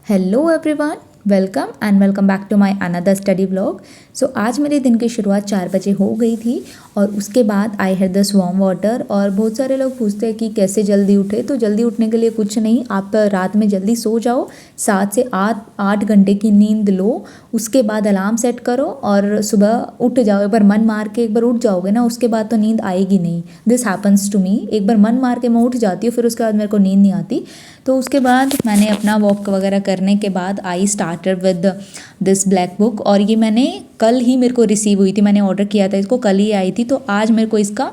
Hello everyone, welcome back to my another study vlog. So आज मेरे दिन की शुरुआत 4 बजे हो गई थी और उसके बाद I had this warm water. और बहुत सारे लोग पूछते हैं कि कैसे जल्दी उठे। तो जल्दी उठने के लिए कुछ नहीं, आप रात में जल्दी सो जाओ, 7 से 8 घंटे की नींद लो, उसके बाद अलार्म सेट करो और सुबह उठ जाओ। एक बार मन मार के एक बार उठ जाओगे ना, उसके बाद तो नींद आएगी नहीं। This happens to me. एक बार मन मार के मैं उठ जाती हूँ, फिर उसके बाद मेरे को नींद नहीं आती। तो उसके बाद मैंने अपना वॉक वगैरह करने के बाद I started with this black book. और ये मैंने कल ही मेरे को रिसीव हुई थी, मैंने ऑर्डर किया था इसको, कल ही आई थी। तो आज मेरे को इसका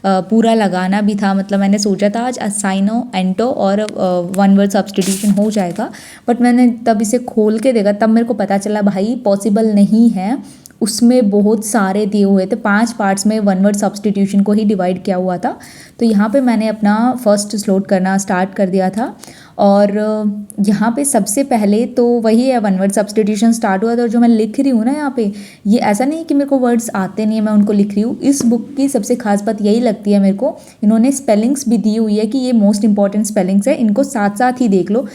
पूरा लगाना भी था। मतलब मैंने सोचा था आज साइनो एंटो और वन वर्ड सब्स्टिट्यूशन हो जाएगा, बट मैंने तब इसे खोल के देखा, तब मेरे को पता चला भाई पॉसिबल नहीं है। उसमें बहुत सारे दिए हुए थे, 5 पार्ट्स में वन वर्ड सब्स्टिट्यूशन को ही डिवाइड किया हुआ था। तो यहाँ पे मैंने अपना फर्स्ट स्लॉट करना स्टार्ट कर दिया था। और यहाँ पे सबसे पहले तो वही है, वन वर्ड सब्स्टिट्यूशन स्टार्ट हुआ था। और जो मैं लिख रही हूँ ना यहाँ पे, ये ऐसा नहीं है कि मेरे को वर्ड्स आते नहीं है, मैं उनको लिख रही हूँ। इस बुक की सबसे खास बात यही लगती है मेरे को, इन्होंने स्पेलिंग्स भी दी हुई है कि ये मोस्ट इंपॉर्टेंट स्पेलिंग्स है, इनको साथ साथ ही देख लो।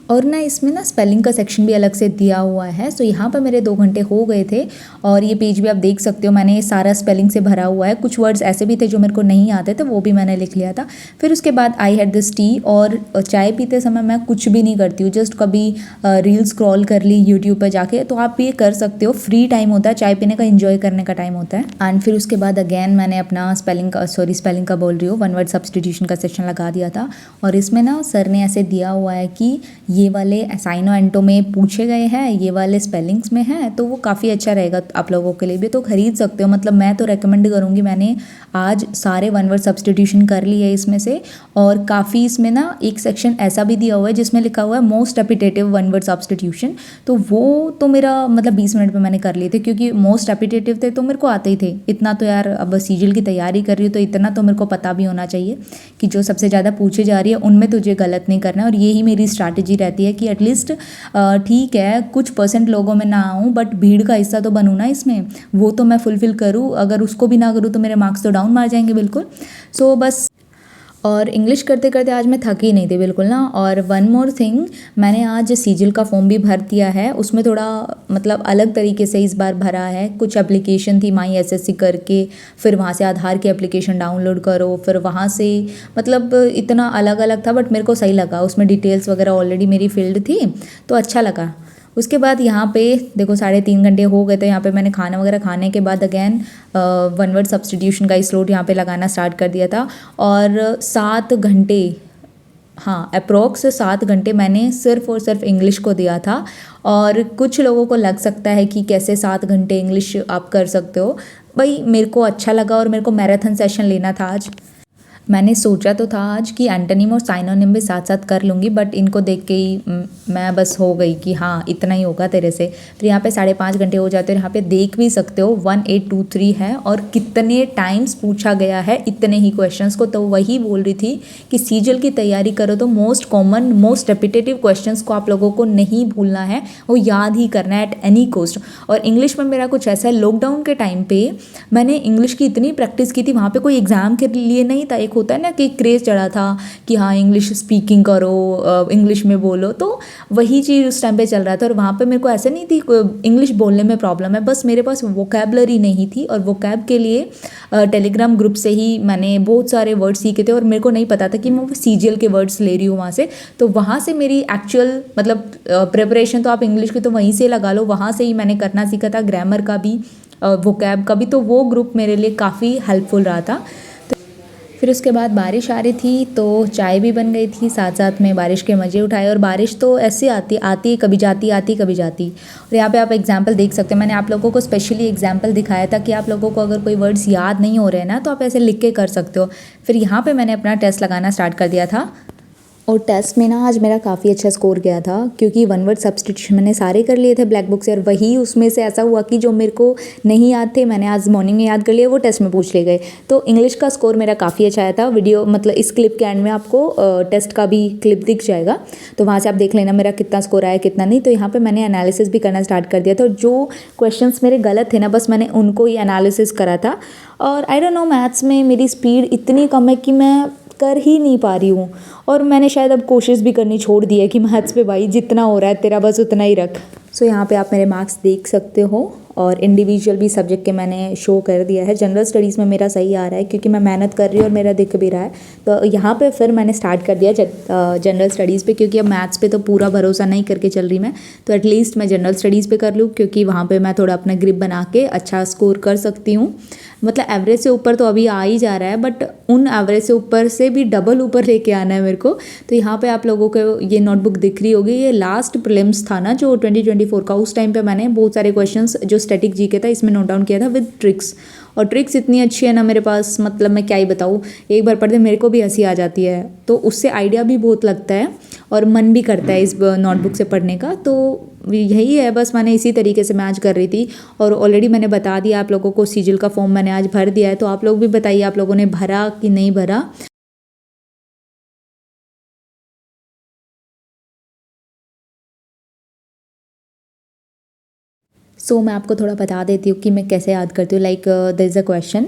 और ना इसमें ना स्पेलिंग का सेक्शन भी अलग से दिया हुआ है। सो यहाँ पर मेरे 2 घंटे हो गए थे और ये पेज भी आप देख सकते हो, मैंने सारा स्पेलिंग से भरा हुआ है। कुछ वर्ड्स ऐसे भी थे जो मेरे को नहीं आते थे, वो भी मैंने लिख लिया था। फिर उसके बाद आई हैड दिस टी। और चाय पीते समय मैं कुछ भी नहीं करती हूँ, जस्ट कभी रील स्क्रॉल कर ली यूट्यूब पर जाके। तो आप ये कर सकते हो, फ्री टाइम होता है, चाय पीने का, इंजॉय करने का टाइम होता है। एंड फिर उसके बाद अगेन मैंने अपना स्पेलिंग का बोल रही हूँ, वन वर्ड सब्स्टिट्यूशन का सेक्शन लगा दिया था। और इसमें ना सर ने ऐसे दिया हुआ है कि ये वाले साइनो एंटो में पूछे गए हैं, ये वाले स्पेलिंग्स में हैं, तो वो काफ़ी अच्छा रहेगा आप लोगों के लिए भी। तो खरीद सकते हो, मतलब मैं तो रेकमेंड करूँगी। मैंने आज सारे वन वर्ड सब्स्टिट्यूशन कर लिए इसमें से। और काफ़ी इसमें ना एक सेक्शन ऐसा भी दिया हुआ है जिसमें लिखा हुआ है most repetitive one word substitution. तो वो तो मेरा मतलब 20 मिनट में मैंने कर लिए थे, क्योंकि मोस्ट रेपिटेटिव थे तो मेरे को आते ही थे। इतना तो यार, अब सीजीएल की तैयारी कर रही हूँ तो इतना तो मेरे को पता भी होना चाहिए कि जो सबसे ज़्यादा पूछे जा रही है उनमें तुझे गलत नहीं करना है। और यही मेरी स्ट्रैटेजी रहती है कि एटलीस्ट ठीक है कुछ परसेंट लोगों में ना आऊँ, बट भीड़ का हिस्सा तो बनूँ ना इसमें, वो तो मैं फुलफिल करूँ। अगर उसको भी ना करूँ तो मेरे मार्क्स तो डाउन मार जाएंगे बिल्कुल। सो बस। और इंग्लिश करते करते आज मैं थकी नहीं थी बिल्कुल ना। और वन मोर थिंग, मैंने आज सीजीएल का फॉर्म भी भर दिया है। उसमें थोड़ा मतलब अलग तरीके से इस बार भरा है। कुछ एप्लीकेशन थी माई एसएससी करके, फिर वहाँ से आधार की एप्लीकेशन डाउनलोड करो, फिर वहाँ से मतलब इतना अलग अलग था, बट मेरे को सही लगा। उसमें डिटेल्स वगैरह ऑलरेडी मेरी फिल्ड थी तो अच्छा लगा। उसके बाद यहाँ पे देखो 3.5 घंटे हो गए थे। यहाँ पे मैंने खाना वगैरह खाने के बाद अगेन वन वर्ड सब्स्टिट्यूशन का स्लॉट यहाँ पे लगाना स्टार्ट कर दिया था। और 7 घंटे, हाँ अप्रोक्स 7 घंटे मैंने सिर्फ और सिर्फ इंग्लिश को दिया था। और कुछ लोगों को लग सकता है कि कैसे 7 घंटे इंग्लिश आप कर सकते हो। भाई मेरे को अच्छा लगा और मेरे को मैराथन सेशन लेना था आज। मैंने सोचा तो था आज कि एंटोनिम और साइनोनिम भी साथ साथ कर लूँगी, बट इनको देख के ही मैं बस हो गई कि हाँ इतना ही होगा तेरे से। फिर यहाँ पे 5.5 घंटे हो जाते हैं। यहाँ पे देख भी सकते हो 1823 है और कितने टाइम्स पूछा गया है इतने ही क्वेश्चंस को। तो वही बोल रही थी कि सीजीएल की तैयारी करो तो most common most repetitive questions को आप लोगों को नहीं भूलना है, वो याद ही करना है एट एनी कॉस्ट। और इंग्लिश में मेरा कुछ ऐसा है, लॉकडाउन के टाइम पे मैंने इंग्लिश की इतनी प्रैक्टिस की थी, वहाँ पे कोई एग्ज़ाम के लिए नहीं था। एक होता है ना कि क्रेज़ चढ़ा था कि हाँ इंग्लिश स्पीकिंग करो, इंग्लिश में बोलो, तो वही चीज़ उस टाइम पे चल रहा था। और वहाँ पे मेरे को ऐसे नहीं थी इंग्लिश बोलने में प्रॉब्लम है, बस मेरे पास वोकैबलरी नहीं थी। और वोकैब के लिए टेलीग्राम ग्रुप से ही मैंने बहुत सारे वर्ड सीखे थे और मेरे को नहीं पता था कि मैं सीजीएल के वर्ड्स ले रही हूँ वहाँ से। तो वहाँ से मेरी एक्चुअल मतलब प्रिपरेशन तो आप इंग्लिश की तो वहीं से लगा लो, वहाँ से ही मैंने करना सीखा था, ग्रामर का भी वोकैब का भी। तो वो ग्रुप मेरे लिए काफ़ी हेल्पफुल रहा था। फिर उसके बाद बारिश आ रही थी तो चाय भी बन गई थी, साथ साथ में बारिश के मज़े उठाए। और बारिश तो ऐसे आती कभी जाती, आती कभी जाती। और यहाँ पे आप एग्जाम्पल देख सकते हैं, मैंने आप लोगों को स्पेशली एग्जाम्पल दिखाया था कि आप लोगों को अगर कोई वर्ड्स याद नहीं हो रहे हैं ना तो आप ऐसे लिख के कर सकते हो। फिर यहाँ पर मैंने अपना टेस्ट लगाना स्टार्ट कर दिया था। और टेस्ट में ना आज मेरा काफ़ी अच्छा स्कोर गया था, क्योंकि वन वर्ड सब्स्टिट्यूशन मैंने सारे कर लिए थे ब्लैक बुक से। और वही उसमें से ऐसा हुआ कि जो मेरे को नहीं याद थे मैंने आज मॉर्निंग में याद कर लिए, वो टेस्ट में पूछ लिए गए। तो इंग्लिश का स्कोर मेरा काफ़ी अच्छा आया था। वीडियो मतलब इस क्लिप के एंड में आपको टेस्ट का भी क्लिप दिख जाएगा, तो वहाँ से आप देख लेना मेरा कितना स्कोर आया कितना नहीं। तो यहाँ पर मैंने एनालिसिस भी करना स्टार्ट कर दिया था। जो क्वेश्चन मेरे गलत थे ना, बस मैंने उनको ही एनालिसिस करा था। और आई डोंट नो, मैथ्स में मेरी स्पीड इतनी कम है कि मैं कर ही नहीं पा रही हूँ। और मैंने शायद अब कोशिश भी करनी छोड़ दी है कि मैथ्स पे भाई जितना हो रहा है तेरा बस उतना ही रख। सो यहाँ पे आप मेरे मार्क्स देख सकते हो और इंडिविजुअल भी सब्जेक्ट के मैंने शो कर दिया है। जनरल स्टडीज़ में मेरा सही आ रहा है क्योंकि मैं मेहनत कर रही हूँ और मेरा दिख भी रहा है। तो यहाँ पे फिर मैंने स्टार्ट कर दिया जनरल स्टडीज़ पे, क्योंकि अब मैथ्स पे तो पूरा भरोसा नहीं करके चल रही मैं। तो एटलीस्ट मैं जनरल स्टडीज़ पे कर लूँ क्योंकि वहाँ पे मैं थोड़ा अपना ग्रिप बना के अच्छा स्कोर कर सकती हूँ। मतलब एवरेज से ऊपर तो अभी आ ही जा रहा है, बट उन एवरेज से ऊपर से भी डबल ऊपर लेके आना है मेरे को। तो यहाँ पे आप लोगों को ये नोटबुक दिख रही होगी, ये लास्ट प्रीलिम्स था ना जो 2024 का, उस टाइम पे मैंने बहुत सारे क्वेश्चंस जो स्टैटिक जीके था इसमें नोट डाउन किया था विद ट्रिक्स। और ट्रिक्स इतनी अच्छी है ना मेरे पास, मतलब मैं क्या ही बताऊँ, एक बार पढ़ते मेरे को भी हंसी आ जाती है। तो उससे आइडिया भी बहुत लगता है और मन भी करता है इस नोटबुक से पढ़ने का। तो यही है बस, मैंने इसी तरीके से मैं आज कर रही थी। और ऑलरेडी मैंने बता दिया आप लोगों को, सीजिल का फॉर्म मैंने आज भर दिया है। तो आप लोग भी बताइए आप लोगों ने भरा कि नहीं भरा। मैं आपको थोड़ा बता देती हूँ कि मैं कैसे याद करती हूँ। Like there is a question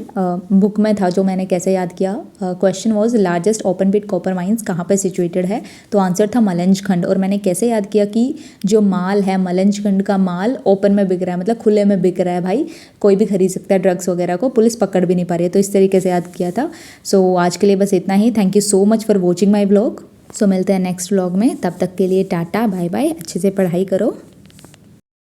book में था जो मैंने कैसे याद किया। Question was largest open pit copper mines कहाँ पे सिचुएटेड है। तो आंसर था मलंज खंड। और मैंने कैसे याद किया कि जो माल है मलंज खंड का माल ओपन में बिक रहा है, मतलब खुले में बिक रहा है भाई, कोई भी खरीद सकता है ड्रग्स वगैरह को, पुलिस पकड़ भी नहीं पा रही है। तो इस तरीके से याद किया था। आज के लिए बस इतना ही। Thank you so much for watching my vlog. मिलते हैं नेक्स्ट व्लॉग में, तब तक के लिए टाटा बाय बाय, अच्छे से पढ़ाई करो।